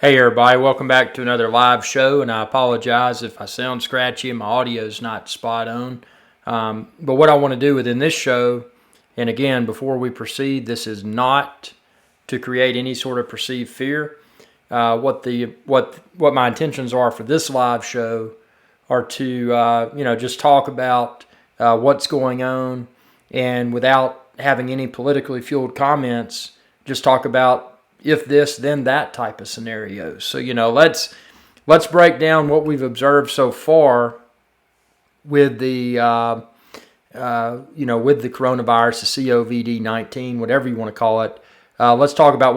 Hey everybody, welcome back to another live show, and I apologize if I sound scratchy and my audio is not spot on. But what I want to do within this show, and again, before we proceed, this is not to create any sort of perceived fear. What my intentions are for this live show are to just talk about what's going on, and without having any politically fueled comments, just talk about if this then that type of scenarios. So let's break down what we've observed so far with the with the coronavirus, the COVID-19, whatever you want to call it. Let's talk about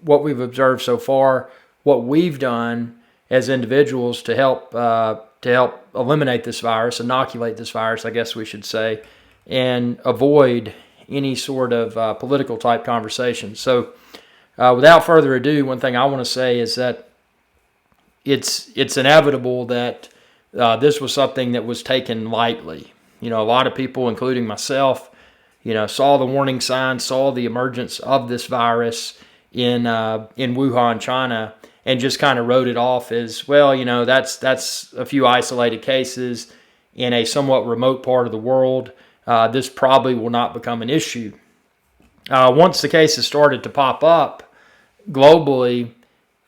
what we've observed so far, what we've done as individuals to help eliminate this virus, inoculate this virus, I guess we should say, and avoid any sort of political type conversation. So without further ado, one thing I want to say is that it's inevitable that this was something that was taken lightly. A lot of people, including myself, saw the warning signs, saw the emergence of this virus in Wuhan, China, and just kind of wrote it off as, well, that's a few isolated cases in a somewhat remote part of the world. This probably will not become an issue. Once the cases started to pop up globally,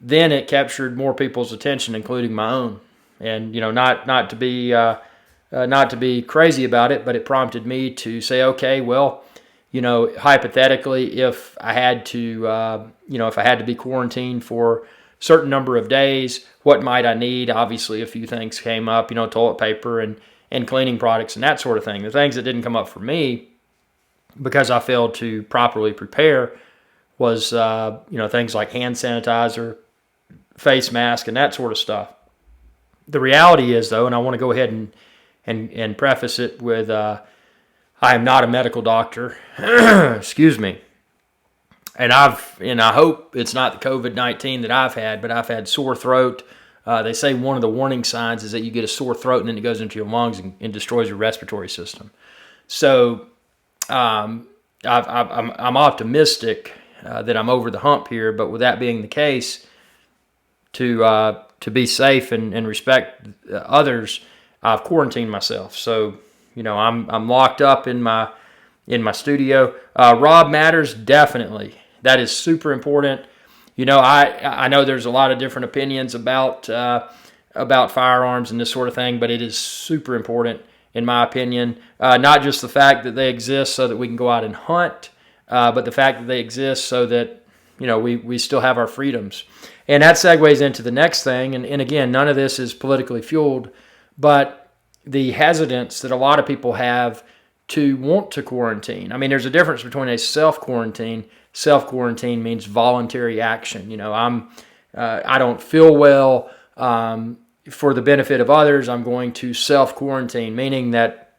then it captured more people's attention, including my own. And not to be crazy about it, but it prompted me to say, okay, well, hypothetically, if I had to be quarantined for a certain number of days, what might I need? Obviously, a few things came up, toilet paper and cleaning products and that sort of thing. The things that didn't come up for me because I failed to properly prepare was things like hand sanitizer, face mask, and that sort of stuff. The reality is, though, and I want to go ahead and preface it with, I am not a medical doctor. Excuse me. And I hope it's not the COVID-19 that I've had, but I've had sore throat. They say one of the warning signs is that you get a sore throat and then it goes into your lungs and destroys your respiratory system. So I'm optimistic that I'm over the hump here, but with that being the case, to be safe and respect others, I've quarantined myself. So I'm locked up in my studio. Rob Matters, definitely, that is super important. I know there's a lot of different opinions about firearms and this sort of thing, but it is super important in my opinion. Not just the fact that they exist so that we can go out and hunt, but the fact that they exist so that we still have our freedoms. And that segues into the next thing. And again, none of this is politically fueled, but the hesitance that a lot of people have to want to quarantine. I mean, there's a difference between a self-quarantine. Self-quarantine means voluntary action. I don't feel well. For the benefit of others, I'm going to self-quarantine, meaning that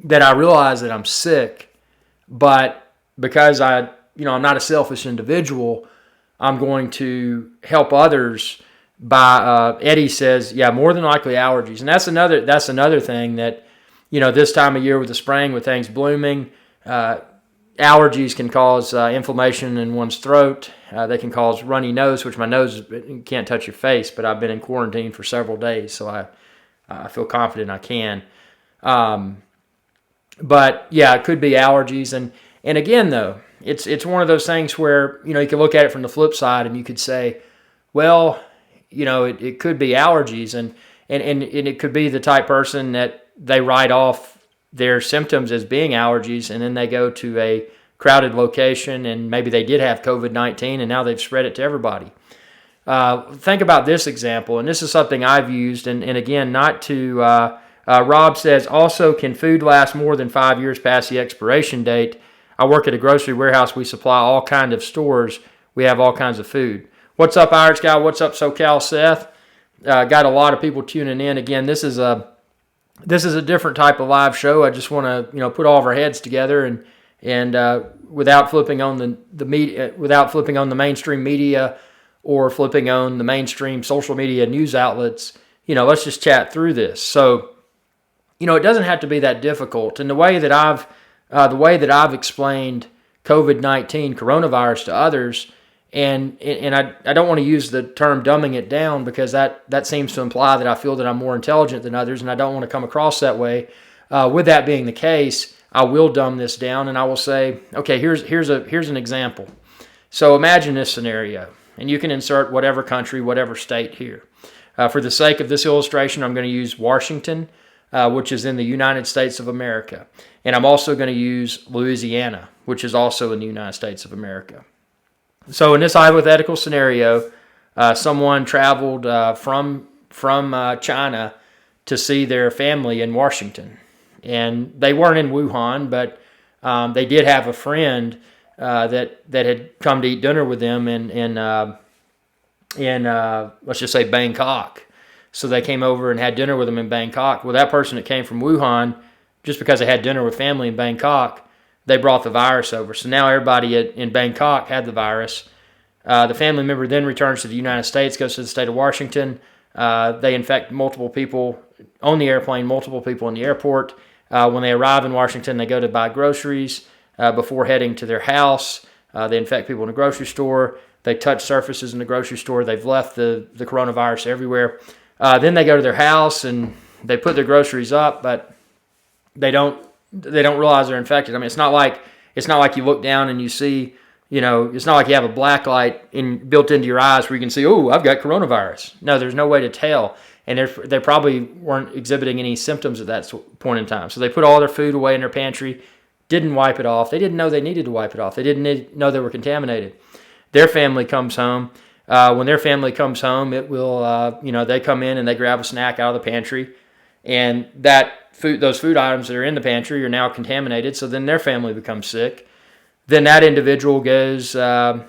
I realize that I'm sick, but because I'm not a selfish individual, I'm going to help others by, Eddie says, more than likely allergies. And that's another thing that, this time of year with the spring, with things blooming, allergies can cause inflammation in one's throat. They can cause runny nose, which my nose can't touch your face, but I've been in quarantine for several days, so I feel confident I can. But yeah, it could be allergies. And again, though, it's one of those things where, you can look at it from the flip side and you could say, well, it could be allergies. And it could be the type person that they write off their symptoms as being allergies, and then they go to a crowded location and maybe they did have COVID-19 and now they've spread it to everybody. Think about this example, and this is something I've used, and again, not to, Rob says, also, can food last more than 5 years past the expiration date? I work at a grocery warehouse. We supply all kinds of stores. We have all kinds of food. What's up, Irish Guy? What's up, SoCal Seth? Got a lot of people tuning in. Again, this is a different type of live show. I just want to put all of our heads together and without flipping on the media, without flipping on the mainstream media or flipping on the mainstream social media news outlets. Let's just chat through this. So it doesn't have to be that difficult. And the way that I've explained COVID-19 coronavirus to others And I don't want to use the term dumbing it down, because that seems to imply that I feel that I'm more intelligent than others, and I don't want to come across that way. With that being the case, I will dumb this down, and I will say, okay, here's an example. So imagine this scenario, and you can insert whatever country, whatever state here. For the sake of this illustration, I'm going to use Washington, which is in the United States of America. And I'm also going to use Louisiana, which is also in the United States of America. So in this hypothetical scenario, someone traveled from China to see their family in Washington. And they weren't in Wuhan, but they did have a friend that had come to eat dinner with them in let's just say Bangkok. So they came over and had dinner with them in Bangkok. Well, that person that came from Wuhan, just because they had dinner with family in Bangkok, they brought the virus over. So now everybody in Bangkok had the virus. The family member then returns to the United States, goes to the state of Washington. They infect multiple people on the airplane, multiple people in the airport. When they arrive in Washington, they go to buy groceries before heading to their house. They infect people in the grocery store. They touch surfaces in the grocery store. They've left the coronavirus everywhere. Then they go to their house and they put their groceries up, but they don't realize they're infected. I mean, it's not like you look down and you see, it's not like you have a black light built into your eyes where you can see, oh, I've got coronavirus. No, there's no way to tell. And they probably weren't exhibiting any symptoms at that point in time. So they put all their food away in their pantry, didn't wipe it off. They didn't know they needed to wipe it off. They didn't know they were contaminated. Their family comes home. When their family comes home, it will, they come in and they grab a snack out of the pantry, and those food items that are in the pantry are now contaminated. So then their family becomes sick. Then that individual goes to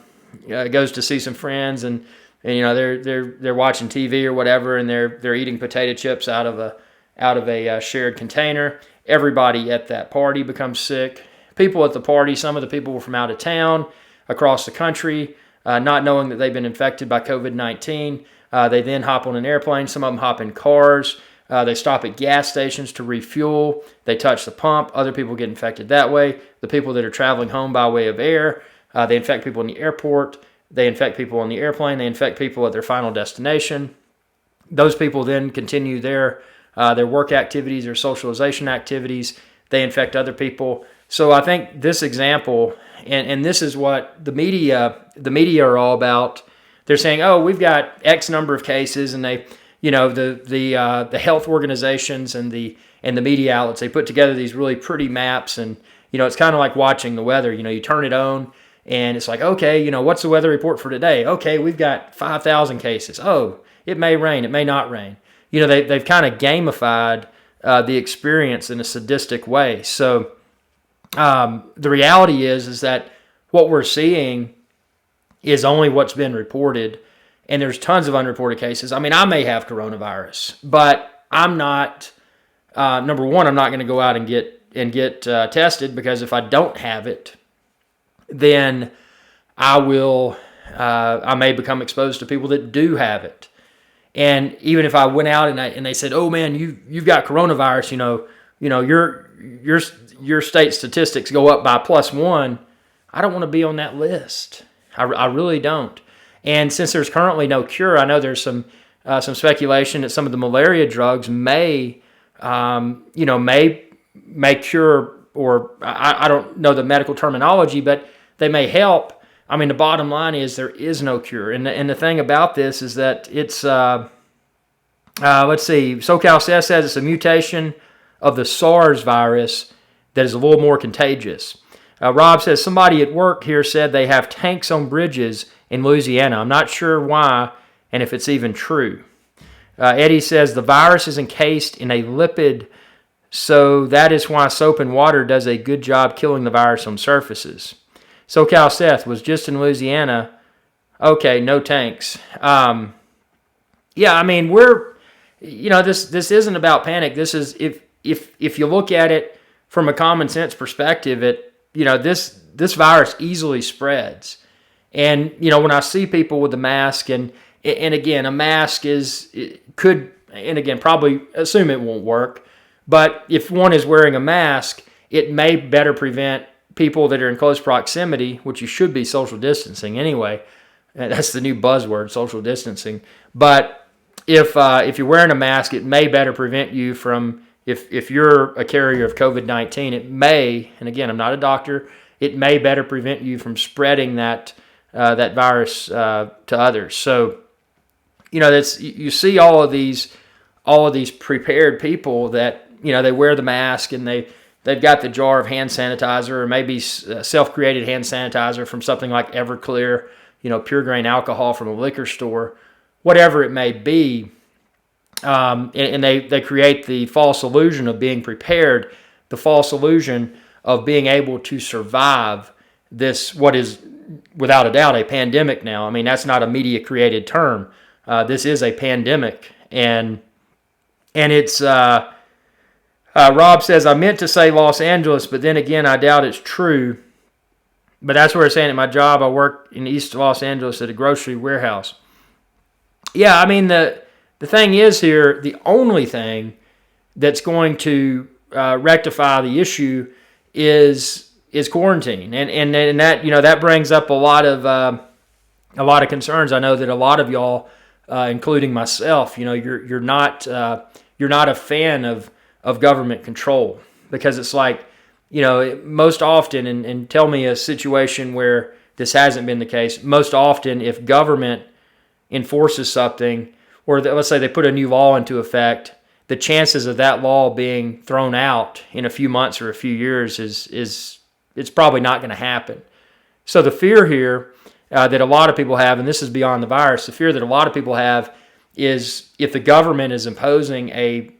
see some friends, and they're watching TV or whatever, and they're eating potato chips out of a shared container. Everybody at that party becomes sick. People at the party, some of the people were from out of town, across the country, not knowing that they've been infected by COVID-19. They then hop on an airplane. Some of them hop in cars. They stop at gas stations to refuel. They touch the pump. Other people get infected that way. The people that are traveling home by way of air, they infect people in the airport. They infect people on the airplane. They infect people at their final destination. Those people then continue their work activities, their socialization activities. They infect other people. So I think this example, and this is what the media are all about. They're saying, oh, we've got X number of cases, and they, the health organizations and the media outlets, they put together these really pretty maps, and it's kind of like watching the weather. You turn it on, and it's like, okay, what's the weather report for today? Okay, we've got 5,000 cases. Oh, it may rain, it may not rain. They've kind of gamified the experience in a sadistic way. So the reality is that what we're seeing is only what's been reported, and there's tons of unreported cases. I mean, I may have coronavirus, but I'm not. Number one, I'm not going to go out and get tested, because if I don't have it, then I may become exposed to people that do have it. And even if I went out and they said, "Oh man, you've got coronavirus," your state statistics go up by +1. I don't want to be on that list. I really don't. And since there's currently no cure, I know there's some speculation that some of the malaria drugs may cure, or I don't know the medical terminology, but they may help. I mean, the bottom line is there is no cure. And the thing about this is that it's, let's see, SoCal says it's a mutation of the SARS virus that is a little more contagious. Rob says, somebody at work here said they have tanks on bridges in Louisiana. I'm not sure why and if it's even true. Eddie says, the virus is encased in a lipid, so that is why soap and water does a good job killing the virus on surfaces. SoCal Seth was just in Louisiana. Okay, no tanks. Yeah, I mean, this isn't about panic. This is, if you look at it from a common sense perspective, this virus easily spreads. And when I see people with a mask, and again, a mask probably assume it won't work, but if one is wearing a mask, it may better prevent people that are in close proximity, which you should be social distancing anyway, That's the new buzzword, social distancing. But if you're wearing a mask, it may better prevent you from, if you're a carrier of COVID-19, it may, and again, I'm not a doctor, it may better prevent you from spreading that virus to others. So, that's, you see all of these prepared people that, they wear the mask and they've got the jar of hand sanitizer, or maybe self-created hand sanitizer from something like Everclear, pure grain alcohol from a liquor store, whatever it may be. And they create the false illusion of being prepared, the false illusion of being able to survive this, what is without a doubt a pandemic now. I mean, that's not a media created term. This is a pandemic. And it's, Rob says, I meant to say Los Angeles, but then again, I doubt it's true. But that's where it's saying at my job, I work in East Los Angeles at a grocery warehouse. Yeah, I mean, the thing is here, the only thing that's going to rectify the issue is quarantine. And that, that brings up a lot of concerns. I know that a lot of y'all, including myself, you're not a fan of government control, because it's like, most often, and tell me a situation where this hasn't been the case. Most often, if government enforces something, or let's say they put a new law into effect, the chances of that law being thrown out in a few months or a few years is it's probably not going to happen. So the fear here that a lot of people have, and this is beyond the virus, the fear that a lot of people have is if the government is imposing a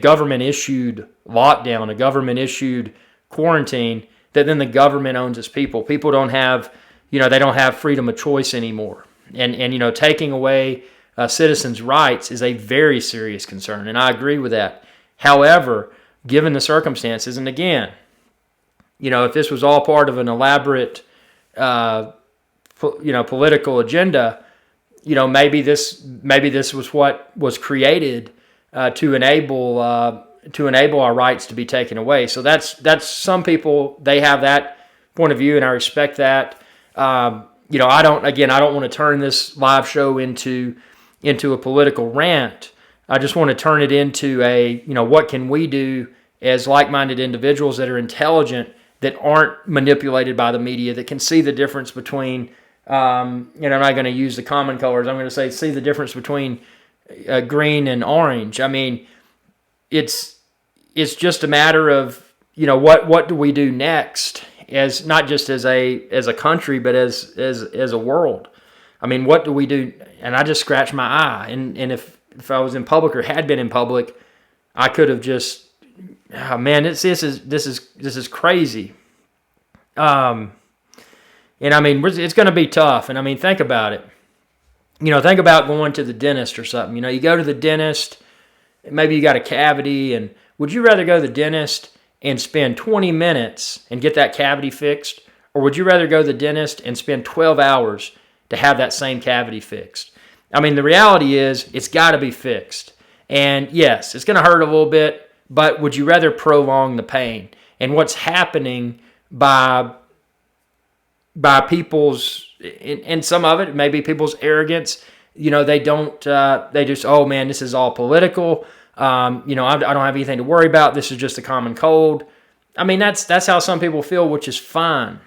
government-issued lockdown, a government-issued quarantine, that then the government owns its people. People don't have, they don't have freedom of choice anymore. And taking away citizens' rights is a very serious concern, and I agree with that. However, given the circumstances, and again, if this was all part of an elaborate, political agenda, maybe this was what was created to enable our rights to be taken away. So that's some people, they have that point of view, and I respect that. I don't want to turn this live show into a political rant. I just want to turn it into what can we do as like-minded individuals that are intelligent, that aren't manipulated by the media, that can see the difference between, I'm not going to use the common colors. I'm going to see the difference between green and orange. I mean, it's just a matter of, what do we do next, as not just as a country, but as a world. I mean, what do we do? And I just scratched my eye. And if I was in public or had been in public, I could have just, oh man, this is crazy. And I mean, it's going to be tough. And I mean, think about it. Think about going to the dentist or something. You go to the dentist, maybe you got a cavity, and would you rather go to the dentist and spend 20 minutes and get that cavity fixed, or would you rather go to the dentist and spend 12 hours to have that same cavity fixed? I mean, the reality is it's got to be fixed. And yes, it's going to hurt a little bit, but would you rather prolong the pain? And what's happening by people's, and some of it may be people's arrogance, they don't, they just, oh man, this is all political. I don't have anything to worry about. This is just a common cold. I mean, that's how some people feel, which is fine.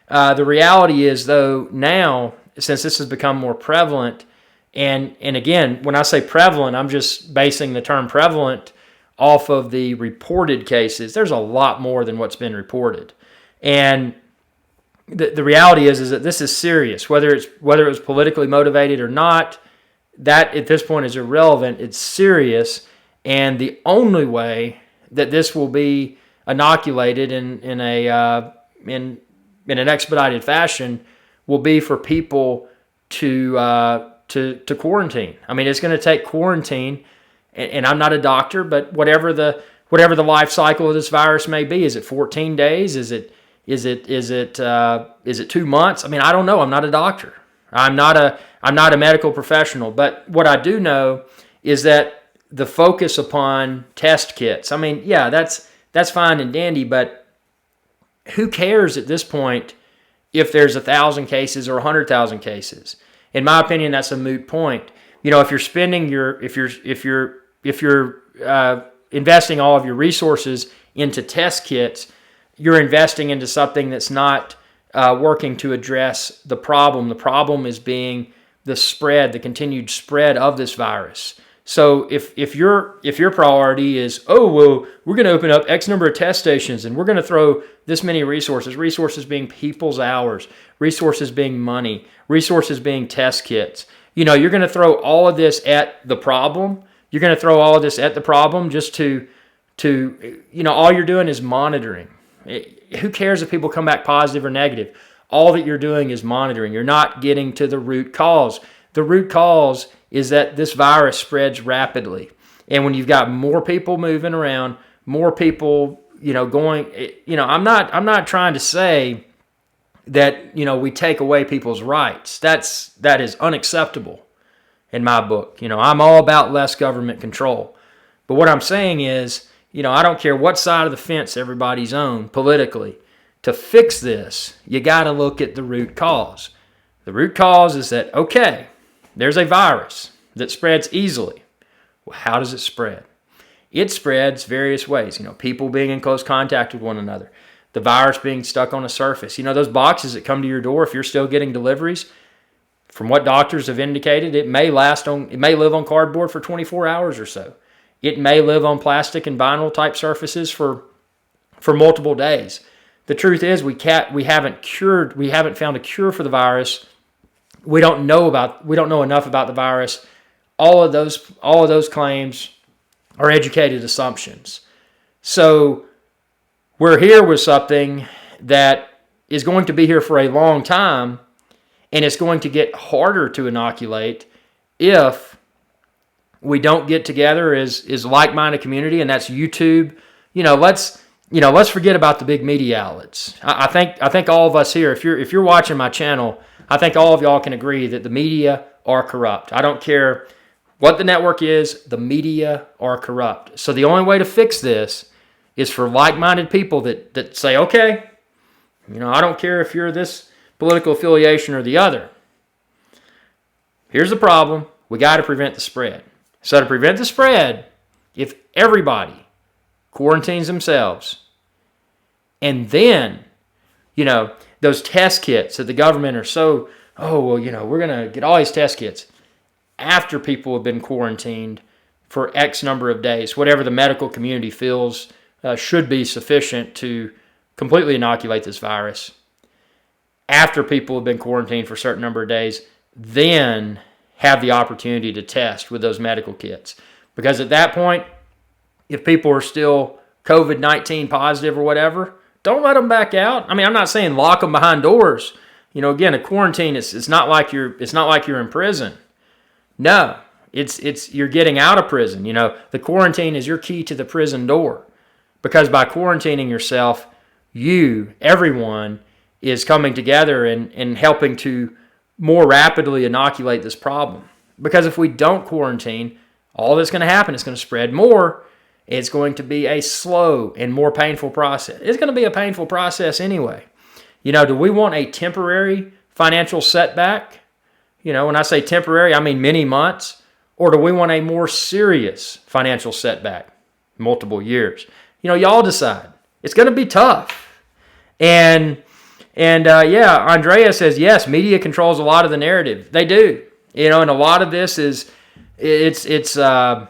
The reality is, though, now, since this has become more prevalent, and again, when I say prevalent, I'm just basing the term prevalent off of the reported cases. There's a lot more than what's been reported. And the reality is that this is serious. Whether it was politically motivated or not, that at this point is irrelevant. It's serious, and the only way that this will be inoculated in an expedited fashion will be for people to quarantine. I mean, it's going to take quarantine, and I'm not a doctor, but whatever the life cycle of this virus may be, is it 14 days? Is it 2 months? I mean, I don't know. I'm not a doctor. I'm not a medical professional. But what I do know is that the focus upon test kits, I mean, yeah, that's fine and dandy, but who cares at this point if there's 1,000 cases or 100,000 cases. In my opinion, that's a moot point. If you're spending if you're investing all of your resources into test kits, you're investing into something that's not working to address the problem. The problem is being the continued spread of this virus. So if your priority is, oh, well, we're going to open up X number of test stations and we're going to throw this many resources being people's hours, resources being money, resources being test kits, you're going to throw all of this at the problem. You're going to throw all of this at the problem just to all you're doing is monitoring. Who cares if people come back positive or negative? All that you're doing is monitoring. You're not getting to the root cause. The root cause is that this virus spreads rapidly. And when you've got more people moving around, more people, going, I'm not trying to say that, we take away people's rights. That is unacceptable in my book. I'm all about less government control. But what I'm saying is, I don't care what side of the fence everybody's on politically. To fix this, you got to look at the root cause. The root cause is that, okay, there's a virus that spreads easily. Well, how does it spread? It spreads various ways. People being in close contact with one another. The virus being stuck on a surface. Those boxes that come to your door, if you're still getting deliveries, from what doctors have indicated, it may live on cardboard for 24 hours or so. It may live on plastic and vinyl type surfaces for multiple days. The truth is we haven't found a cure for the virus. We don't know enough about the virus. All of those claims are educated assumptions. So we're here with something that is going to be here for a long time, and it's going to get harder to inoculate if we don't get together as like-minded community, and that's YouTube. Let's forget about the big media outlets. I think all of us here, if you're watching my channel, I think all of y'all can agree that the media are corrupt. I don't care what the network is, the media are corrupt. So the only way to fix this is for like-minded people that say, okay, I don't care if you're this political affiliation or the other. Here's the problem. We got to prevent the spread. So to prevent the spread, if everybody quarantines themselves, and then, those test kits that the government are so, we're going to get all these test kits after people have been quarantined for X number of days, whatever the medical community feels should be sufficient to completely inoculate this virus. After people have been quarantined for a certain number of days, then have the opportunity to test with those medical kits. Because at that point, if people are still COVID-19 positive or whatever, don't let them back out. I'm not saying lock them behind doors. Again, a quarantine it's not like you're in prison. No, it's you're getting out of prison. The quarantine is your key to the prison door. Because by quarantining yourself, everyone is coming together and helping to more rapidly inoculate this problem. Because if we don't quarantine, all that's going to happen is going to spread more. It's going to be a slow and more painful process. It's going to be a painful process anyway. Do we want a temporary financial setback? When I say temporary, I mean many months. Or do we want a more serious financial setback? Multiple years. Y'all decide. It's going to be tough. And Andrea says, yes, media controls a lot of the narrative. They do. And a lot of this is, I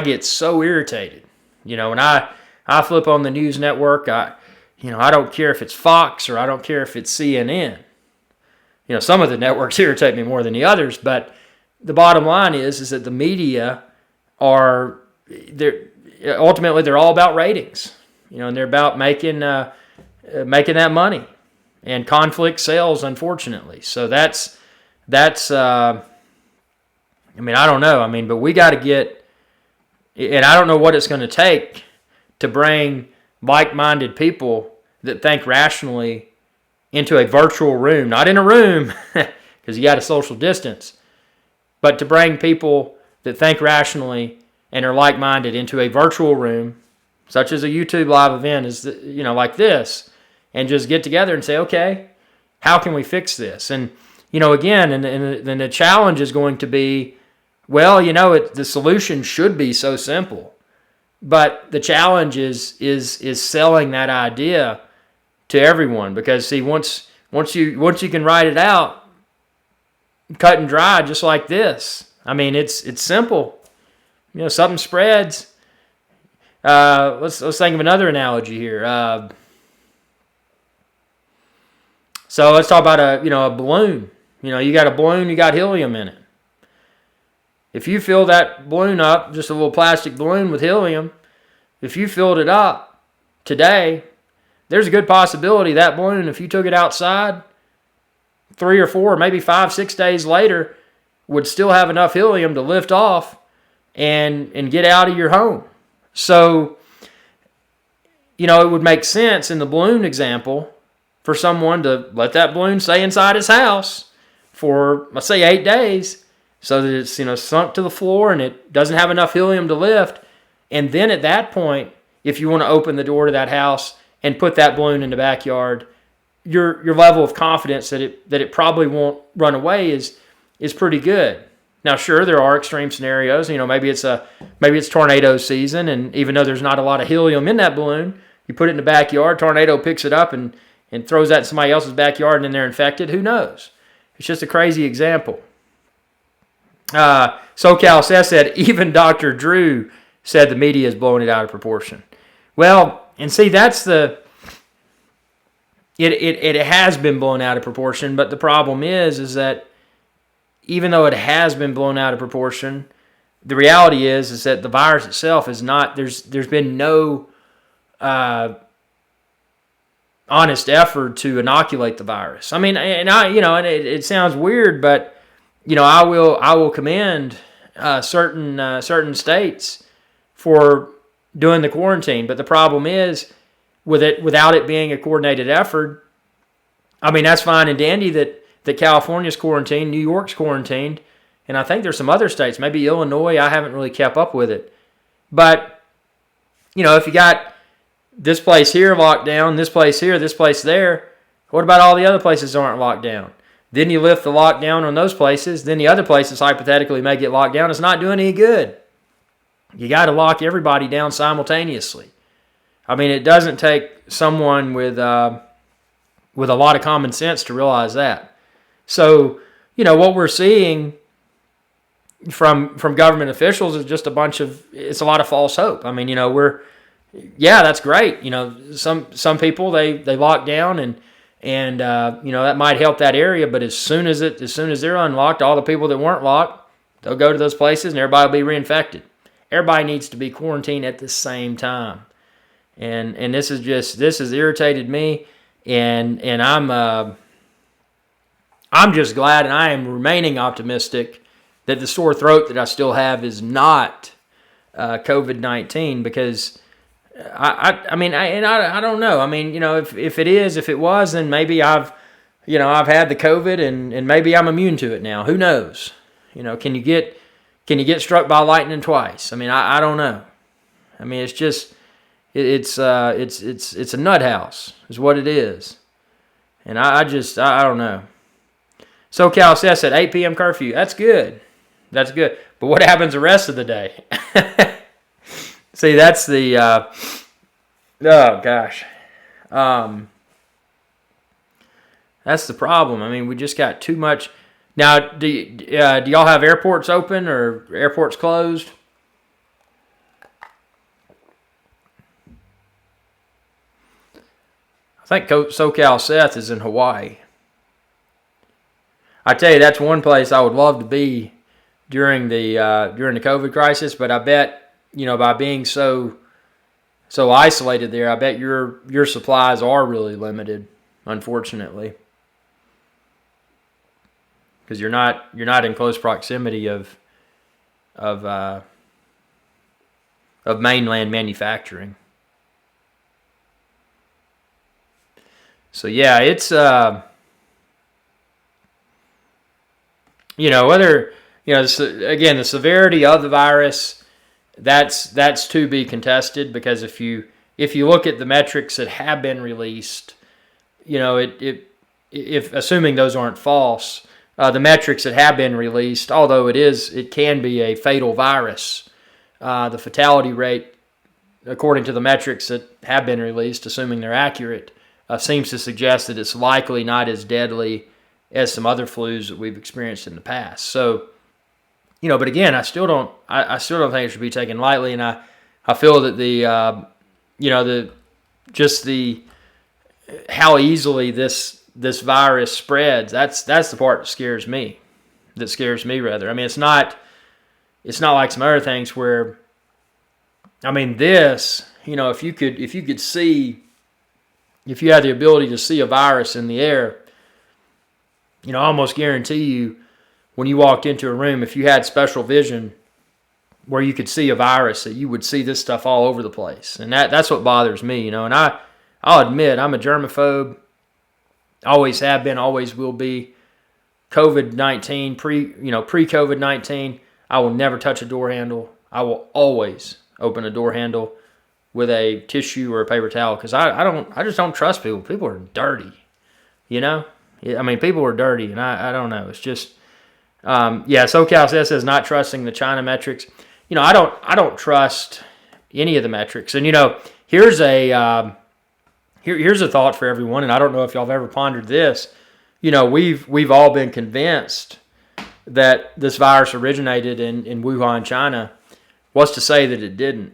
get so irritated. When I flip on the news network, I don't care if it's Fox or I don't care if it's CNN. Some of the networks irritate me more than the others, but the bottom line is that the media ultimately they're all about ratings. And they're about making that money, and conflict sells, unfortunately. So that's I don't know. But we got to get, and I don't know what it's going to take to bring like-minded people that think rationally into a virtual room, not in a room, because you got to social distance, but to bring people that think rationally and are like-minded into a virtual room, such as a YouTube live event, like this, and just get together and say, okay, how can we fix this? And, again, and the challenge is going to be, well, the solution should be so simple. But the challenge is selling that idea to everyone, because see, once you can write it out, cut and dry, just like this. I mean, it's simple. Something spreads. Let's think of another analogy here. So let's talk about a balloon. You got a balloon, you got helium in it. If you fill that balloon up, just a little plastic balloon with helium, if you filled it up today, there's a good possibility that balloon, if you took it outside 3 or 4, maybe 5, 6 days later, would still have enough helium to lift off and get out of your home. So, it would make sense in the balloon example for someone to let that balloon stay inside his house for, let's say, 8 days, so that it's, sunk to the floor and it doesn't have enough helium to lift. And then at that point, if you want to open the door to that house and put that balloon in the backyard, your level of confidence that it probably won't run away is pretty good. Now, sure, there are extreme scenarios. Maybe it's tornado season, and even though there's not a lot of helium in that balloon, you put it in the backyard, tornado picks it up and throws that in somebody else's backyard, and then they're infected. Who knows? It's just a crazy example. SoCal Seth said, even Dr. Drew said the media is blowing it out of proportion. Well, and see, that's it has been blown out of proportion, but the problem is that even though it has been blown out of proportion, the reality is that the virus itself is not, there's been no honest effort to inoculate the virus. I mean, and it sounds weird, but I will commend certain states for doing the quarantine. But the problem is, without it being a coordinated effort, I mean, that's fine and dandy that California's quarantined, New York's quarantined, and I think there's some other states, maybe Illinois. I haven't really kept up with it. But, if you got this place here locked down, this place here, this place there, what about all the other places that aren't locked down? Then you lift the lockdown on those places, then the other places hypothetically may get locked down. It's not doing any good. You got to lock everybody down simultaneously. I mean, it doesn't take someone with a lot of common sense to realize that. So, what we're seeing from government officials is just it's a lot of false hope. I mean, that's great. Some people they lock down and that might help that area, but as soon as they're unlocked, all the people that weren't locked, they'll go to those places and everybody will be reinfected. Everybody needs to be quarantined at the same time. And this has irritated me, and I'm just glad, and I am remaining optimistic that the sore throat that I still have is not COVID-19, because I don't know. I mean, if it was, then maybe I've had the COVID and maybe I'm immune to it now. Who knows? Can you get struck by lightning twice? I mean, I don't know. I mean, it's just it's a nut house is what it is, and I don't know. SoCal Seth said 8 p.m. curfew. That's good. That's good. But what happens the rest of the day? See, that's the oh gosh, that's the problem. I mean, we just got too much. Now, do y'all have airports open or airports closed? I think SoCal Seth is in Hawaii. I tell you, that's one place I would love to be during the COVID crisis. But I bet, by being so isolated there, I bet your supplies are really limited, unfortunately, because you're not in close proximity of mainland manufacturing. So yeah, it's whether again, the severity of the virus, that's to be contested, because if you look at the metrics that have been released, if assuming those aren't false, the metrics that have been released, although it can be a fatal virus, the fatality rate, according to the metrics that have been released, assuming they're accurate, seems to suggest that it's likely not as deadly as some other flus that we've experienced in the past. So, but again, I still don't think it should be taken lightly, and I feel that how easily this virus spreads. That's the part that scares me. Rather. I mean, it's not like some other things where, I mean, if you had the ability to see a virus in the air, I almost guarantee you, when you walked into a room, if you had special vision where you could see a virus, that you would see this stuff all over the place. And that's what bothers me, and I'll admit I'm a germaphobe. Always have been, always will be. COVID-19, pre-COVID-19, I will never touch a door handle. I will always open a door handle with a tissue or a paper towel, because I just don't trust people. People are dirty, I mean, people are dirty, and I don't know. It's just, SoCal says not trusting the China metrics. I don't trust any of the metrics. And here's a thought for everyone, and I don't know if y'all have ever pondered this. We've all been convinced that this virus originated in Wuhan, China. What's to say that it didn't?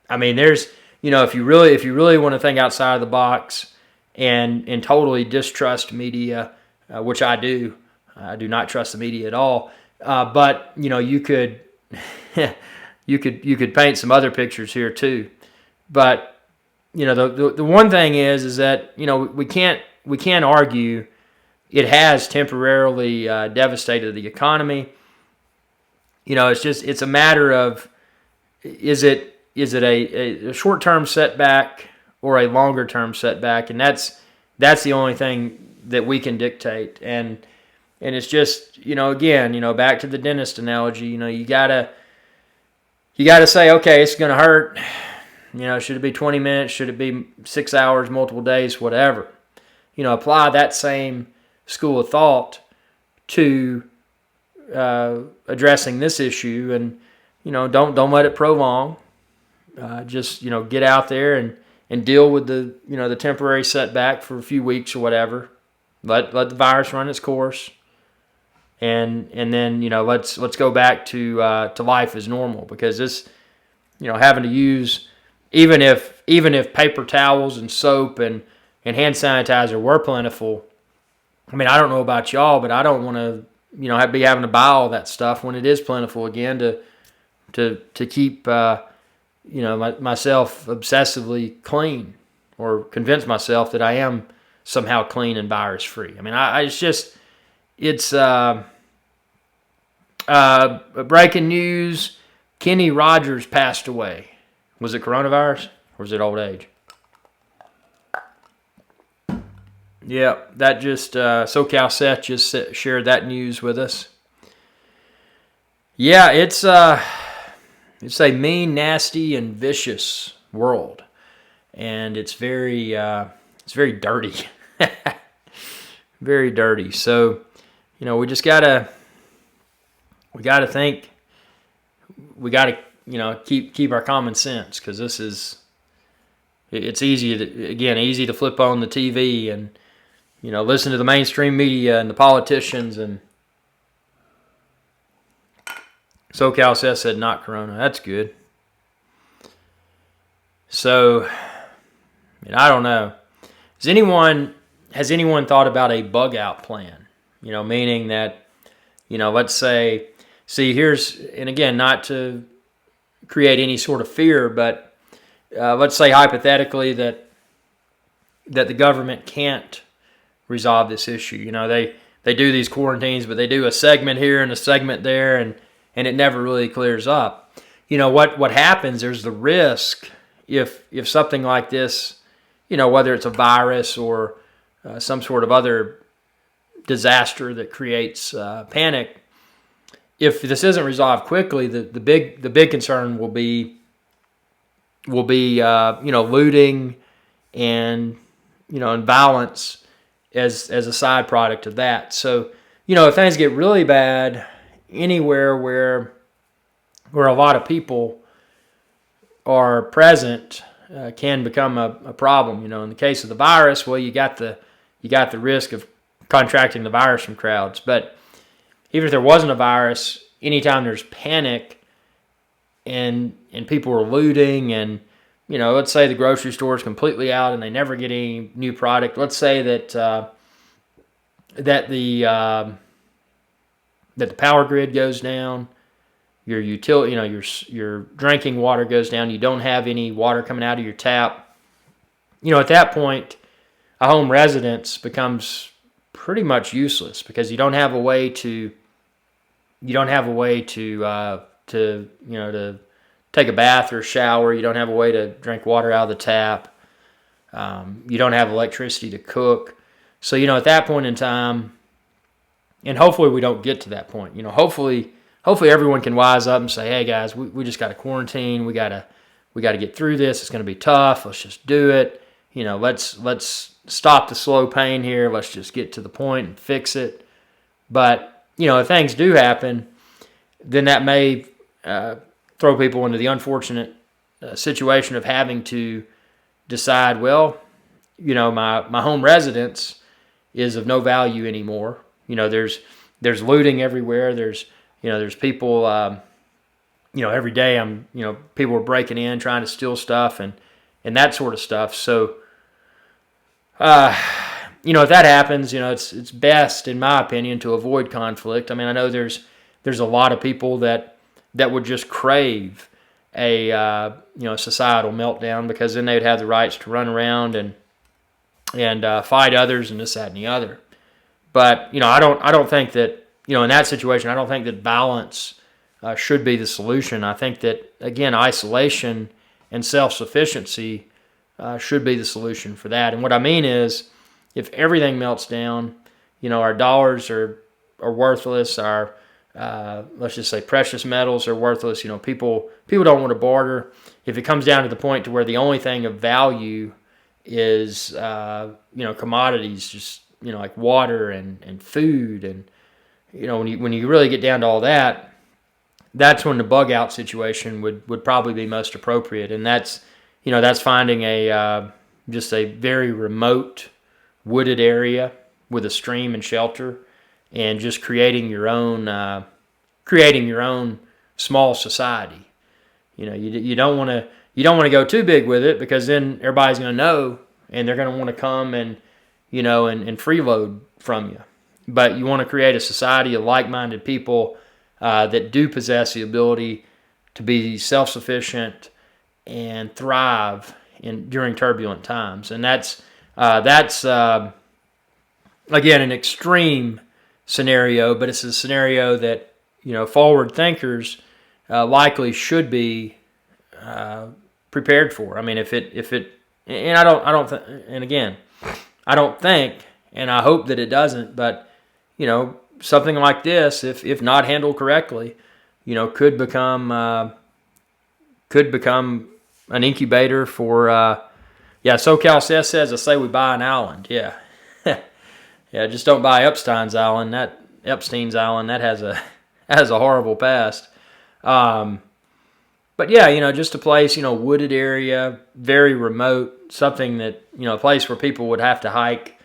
I mean, there's, if you really want to think outside of the box and totally distrust media, which I do not trust the media at all. But you could you could paint some other pictures here too. But the one thing is that we can't argue it has temporarily devastated the economy. It's a matter of, is it a short-term setback or a longer-term setback, and that's the only thing that we can dictate. And it's just, again, back to the dentist analogy. You gotta say, okay, it's gonna hurt. Should it be 20 minutes? Should it be 6 hours, multiple days, whatever? Apply that same school of thought to addressing this issue, and don't let it prolong. Just get out there and deal with the temporary setback for a few weeks or whatever. Let the virus run its course, and then let's go back to life as normal, because this having to use, even if paper towels and soap and hand sanitizer were plentiful. I mean, I don't know about y'all, but I don't want to be having to buy all that stuff when it is plentiful again to keep myself obsessively clean, or convince myself that I am somehow clean and virus free. I mean, it's breaking news. Kenny Rogers passed away. Was it coronavirus or was it old age? Yeah, that just SoCal Seth just shared that news with us. Yeah, it's a mean, nasty, and vicious world, and it's very dirty, very dirty. So, we just gotta think. We gotta keep our common sense, because it's easy to flip on the TV and listen to the mainstream media and the politicians. And SoCal Seth said not corona. That's good. So, I don't know. Has anyone thought about a bug out plan? Meaning that, let's say, and again, not to create any sort of fear, but let's say hypothetically that the government can't resolve this issue. They do these quarantines, but they do a segment here and a segment there, and it never really clears up. What happens, there's the risk if something like this, whether it's a virus or some sort of other disaster that creates panic, if this isn't resolved quickly, the big concern will be looting and and violence as a side product of that. So, if things get really bad anywhere where a lot of people are present, can become a problem. In the case of the virus, well, you got the risk of contracting the virus from crowds. But even if there wasn't a virus, anytime there's panic and people are looting, and let's say the grocery store is completely out and they never get any new product. Let's say that the power grid goes down, your utility, your drinking water goes down. You don't have any water coming out of your tap. At that point, a home residence becomes pretty much useless because you don't have a way to take a bath or shower. You don't have a way to drink water out of the tap. You don't have electricity to cook. So, at that point in time, and hopefully we don't get to that point. Hopefully everyone can wise up and say, hey guys, we just got to quarantine. We got to get through this. It's going to be tough. Let's just do it. Let's stop the slow pain here. Let's just get to the point and fix it. But, if things do happen, then that may throw people into the unfortunate situation of having to decide, well, my home residence is of no value anymore. There's looting everywhere. There's people, every day people are breaking in, trying to steal stuff and that sort of stuff. So, if that happens, it's best, in my opinion, to avoid conflict. I mean, I know there's a lot of people that would just crave a societal meltdown, because then they'd have the rights to run around and fight others and this, that, and the other. But I don't think that in that situation, I don't think that violence should be the solution. I think that, again, isolation and self-sufficiency should be the solution for that. And what I mean is, if everything melts down, our dollars are worthless. Our let's just say precious metals are worthless. People don't want to barter. If it comes down to the point to where the only thing of value is commodities, just like water and food, and when you really get down to all that, that's when the bug out situation would probably be most appropriate. And that's finding just a very remote wooded area with a stream and shelter, and just creating your own small society. You don't want to go too big with it, because then everybody's going to know, and they're going to want to come and freeload from you. But you want to create a society of like-minded people that do possess the ability to be self-sufficient and thrive during turbulent times. And that's again, an extreme scenario, but it's a scenario that forward thinkers likely should be prepared for. I mean, and I don't think, and I hope that it doesn't, but something like this, if not handled correctly, could become an incubator for SoCal says I say we buy an island. Yeah. Yeah, just don't buy Epstein's Island. Epstein's Island, that has a horrible past. But yeah, just a place, wooded area, very remote, something that, a place where people would have to hike,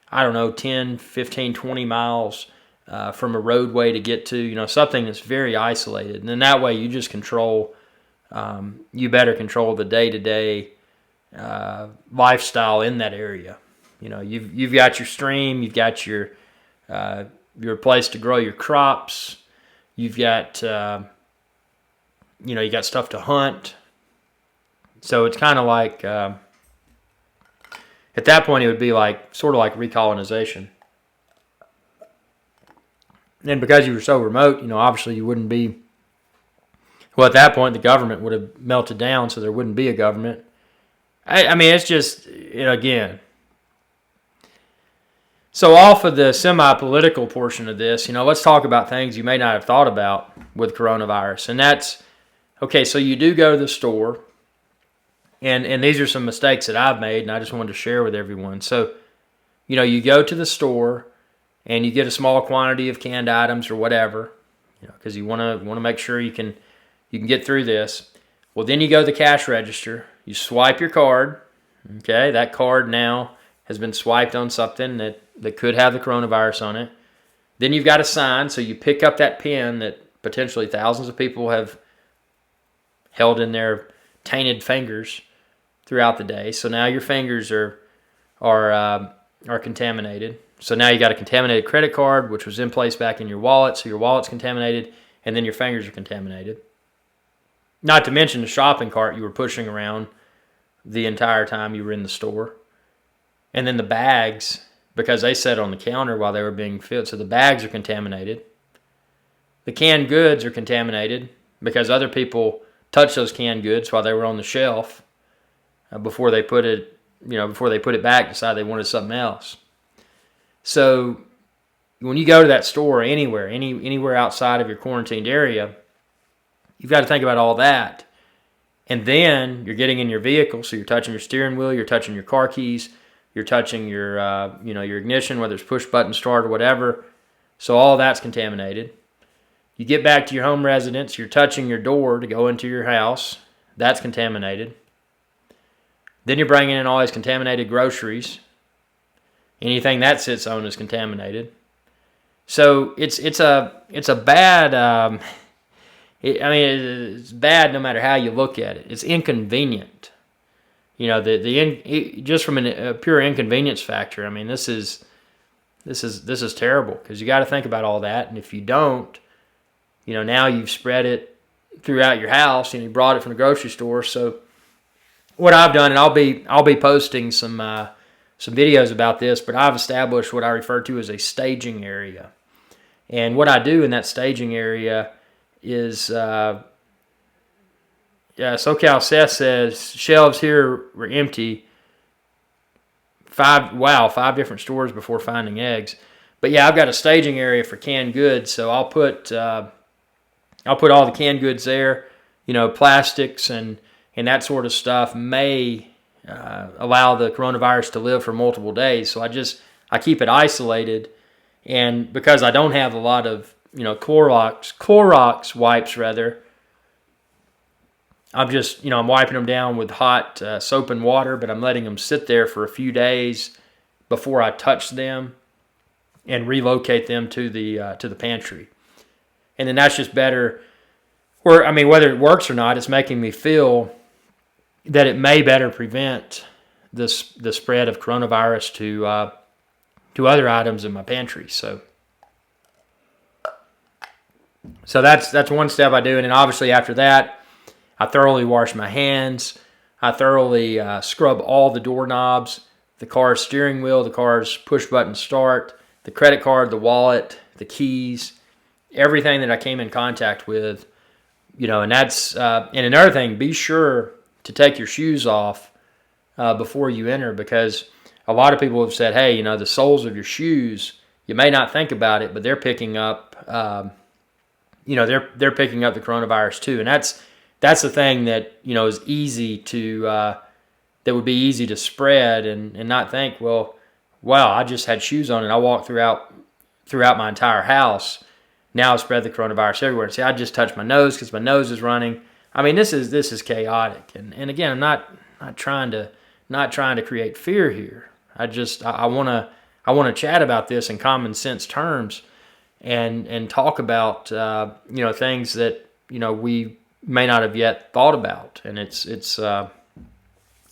10, 15, 20 miles from a roadway to get to, something that's very isolated. And then that way you just you better control the day-to-day lifestyle in that area. You've got your stream, you've got your place to grow your crops, you've got you got stuff to hunt. So it's kind of like at that point it would be sort of like recolonization. And because you were so remote, obviously you wouldn't be. Well, at that point the government would have melted down, so there wouldn't be a government. I mean, it's just again. So off of the semi-political portion of this, let's talk about things you may not have thought about with coronavirus. And that's, okay, so you do go to the store, And these are some mistakes that I've made, and I just wanted to share with everyone. So, you go to the store and you get a small quantity of canned items or whatever, because you want to make sure you can get through this. Well, then you go to the cash register. You swipe your card. Okay, that card now has been swiped on something that could have the coronavirus on it. Then you've got to sign, so you pick up that pen that potentially thousands of people have held in their tainted fingers throughout the day. So now your fingers are contaminated. So now you got a contaminated credit card, which was in place back in your wallet. So your wallet's contaminated, and then your fingers are contaminated. Not to mention the shopping cart you were pushing around the entire time you were in the store. And then the bags, because they sat on the counter while they were being filled. So the bags are contaminated. The canned goods are contaminated because other people touched those canned goods while they were on the shelf before they put it back, decided they wanted something else. So when you go to that store anywhere outside of your quarantined area, you've got to think about all that. And then you're getting in your vehicle, so you're touching your steering wheel, you're touching your car keys, you're touching your your ignition, whether it's push button start or whatever. So all that's contaminated. You get back to your home residence, you're touching your door to go into your house. That's contaminated. Then you're bringing in all these contaminated groceries. Anything that sits on is contaminated. So it's a bad. It's bad no matter how you look at it. It's inconvenient. Just from a pure inconvenience factor. I mean, this is terrible because you got to think about all that, and if you don't, now you've spread it throughout your house and you brought it from the grocery store. So what I've done, and I'll be posting some videos about this, but I've established what I refer to as a staging area. And what I do in that staging area is, SoCal Seth says, shelves here were empty. 5 different stores before finding eggs. But yeah, I've got a staging area for canned goods, so I'll put all the canned goods there. Plastics and that sort of stuff may allow the coronavirus to live for multiple days. So I keep it isolated, and because I don't have a lot of Clorox wipes rather, I'm wiping them down with hot soap and water, but I'm letting them sit there for a few days before I touch them and relocate them to the pantry. And then that's just better. Whether it works or not, it's making me feel that it may better prevent the spread of coronavirus to other items in my pantry. So that's one step I do, and then obviously after that, I thoroughly wash my hands. I thoroughly scrub all the doorknobs, the car's steering wheel, the car's push button start, the credit card, the wallet, the keys, everything that I came in contact with. And that's and another thing, be sure to take your shoes off before you enter, because a lot of people have said, hey, the soles of your shoes, you may not think about it, but they're picking up, they're picking up the coronavirus too. And that's the thing that, is easy to, that would be easy to spread and not think, well, wow, I just had shoes on and I walked throughout my entire house. Now I've spread the coronavirus everywhere. See, I just touched my nose because my nose is running. I mean, this is chaotic. And again, I'm not trying to create fear here. I want to chat about this in common sense terms and talk about, things that, we may not have yet thought about. And it's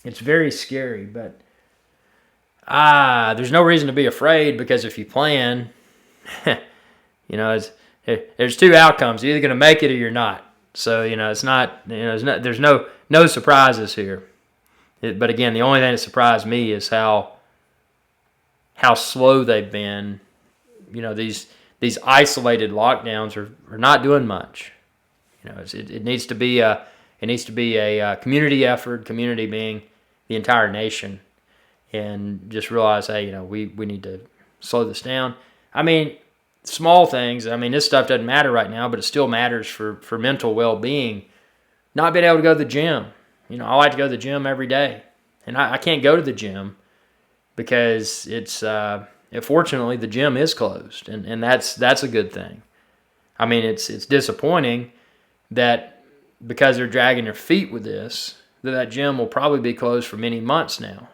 very scary, but there's no reason to be afraid, because if you plan, there's two outcomes. You're either going to make it or you're not. So, it's not, there's no surprises here. But again, the only thing that surprised me is how slow they've been. These isolated lockdowns are not doing much. It needs to be a community effort. Community being the entire nation, and just realize, hey, we need to slow this down. I mean, small things. I mean, this stuff doesn't matter right now, but it still matters for mental well-being. Not being able to go to the gym. I like to go to the gym every day, and I can't go to the gym because fortunately the gym is closed, and that's a good thing. I mean, it's disappointing that because they're dragging their feet with this, that gym will probably be closed for many months now.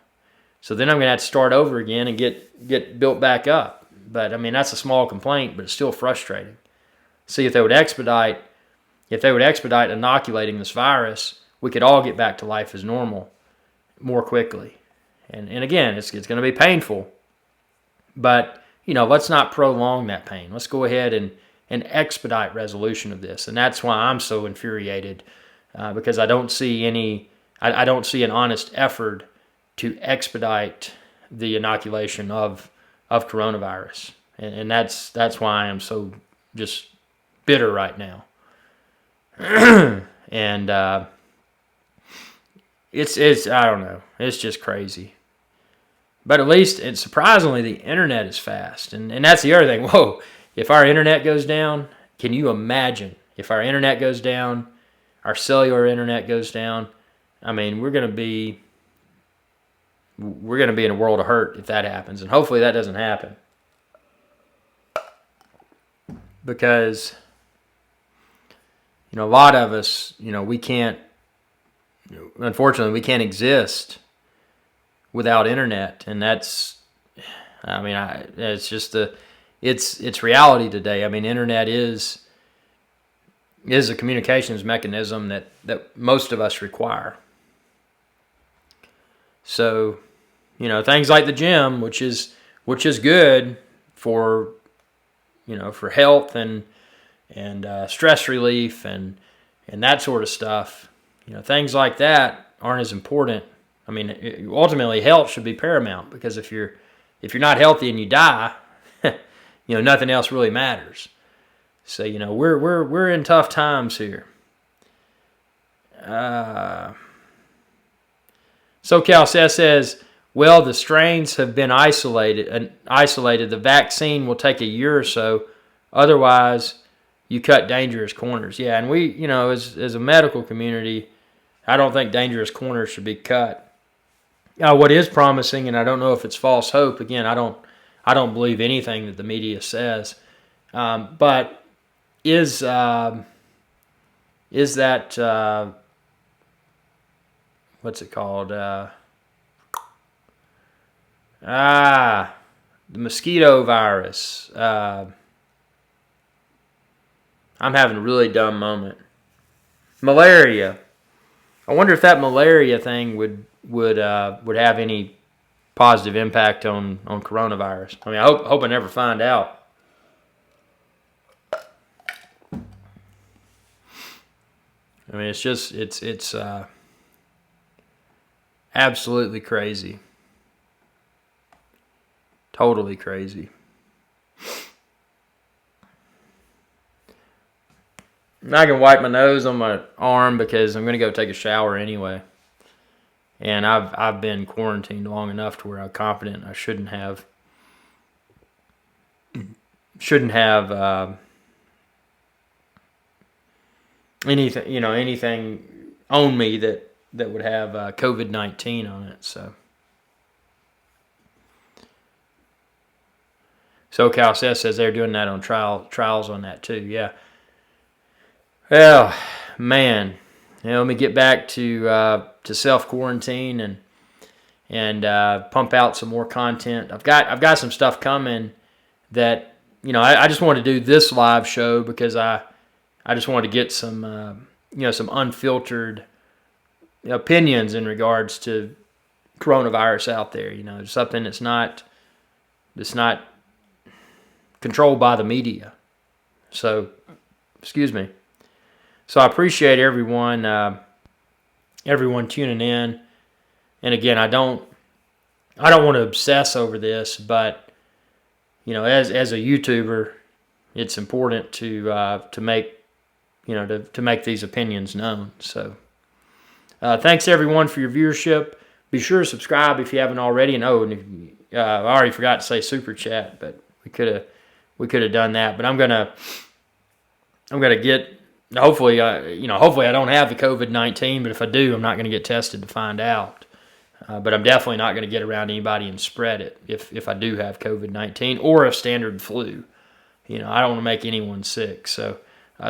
So then I'm going to have to start over again and get built back up. But I mean, that's a small complaint, but it's still frustrating. See, if they would expedite inoculating this virus, we could all get back to life as normal more quickly. And again, it's going to be painful, but let's not prolong that pain. Let's go ahead and expedite resolution of this. And that's why I'm so infuriated, because I don't see an honest effort to expedite the inoculation of coronavirus. And that's why I am so just bitter right now. And it's I don't know. It's just crazy. But at least, and surprisingly, the internet is fast. And that's the other thing. Whoa, if our internet goes down, can you imagine? If our internet goes down, our cellular internet goes down, I mean, we're going to be in a world of hurt if that happens. And hopefully that doesn't happen. Because, a lot of us, unfortunately, we can't exist without internet, and it's just it's reality today. I mean, internet is a communications mechanism that most of us require. So, things like the gym, which is good for for health and stress relief and that sort of stuff. Things like that aren't as important. I mean, ultimately, health should be paramount, because if you're not healthy and you die, nothing else really matters. So we're in tough times here. SoCal says, well, the strains have been isolated. The vaccine will take a year or so. Otherwise, you cut dangerous corners. Yeah, and we, as a medical community, I don't think dangerous corners should be cut. What is promising, and I don't know if it's false hope. Again, I don't believe anything that the media says. But is that what's it called? The mosquito virus. I'm having a really dumb moment. Malaria. I wonder if that malaria thing would have any positive impact on coronavirus. I mean, I hope I never find out. I mean, it's absolutely crazy. Totally crazy. I can wipe my nose on my arm because I'm going to go take a shower anyway. And I've been quarantined long enough to where I'm confident I shouldn't have anything on me that would have COVID-19 on it. SoCal says they're doing that on trials on that too. Yeah. Well, man, let me get back to self-quarantine and pump out some more content. I've got some stuff coming that I just want to do this live show because I just want to get some some unfiltered opinions in regards to coronavirus out there. Something that's not controlled by the media. So, excuse me. So I appreciate everyone tuning in. And again, I don't want to obsess over this, but as a YouTuber, it's important to make to make these opinions known. So thanks everyone for your viewership. Be sure to subscribe if you haven't already. And I already forgot to say super chat, but we could have done that. But I'm gonna get hopefully, hopefully I don't have the COVID-19. But if I do, I'm not going to get tested to find out. But I'm definitely not going to get around anybody and spread it if I do have COVID-19 or a standard flu. I don't want to make anyone sick. So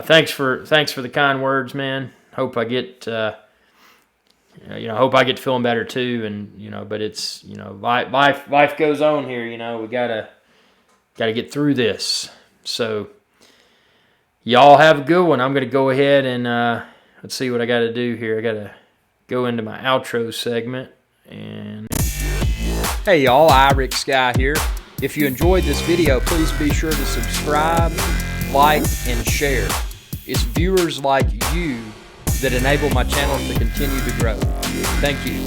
thanks for the kind words, man. Hope I get hope I get feeling better too. And but it's life goes on here. We gotta get through this. So y'all have a good one. I'm gonna go ahead and let's see what I got to do here. I gotta go into my outro segment. And hey y'all, iRick Sky here. If you enjoyed this video, please be sure to subscribe, like, and share. It's viewers like you that enable my channel to continue to grow. Thank you.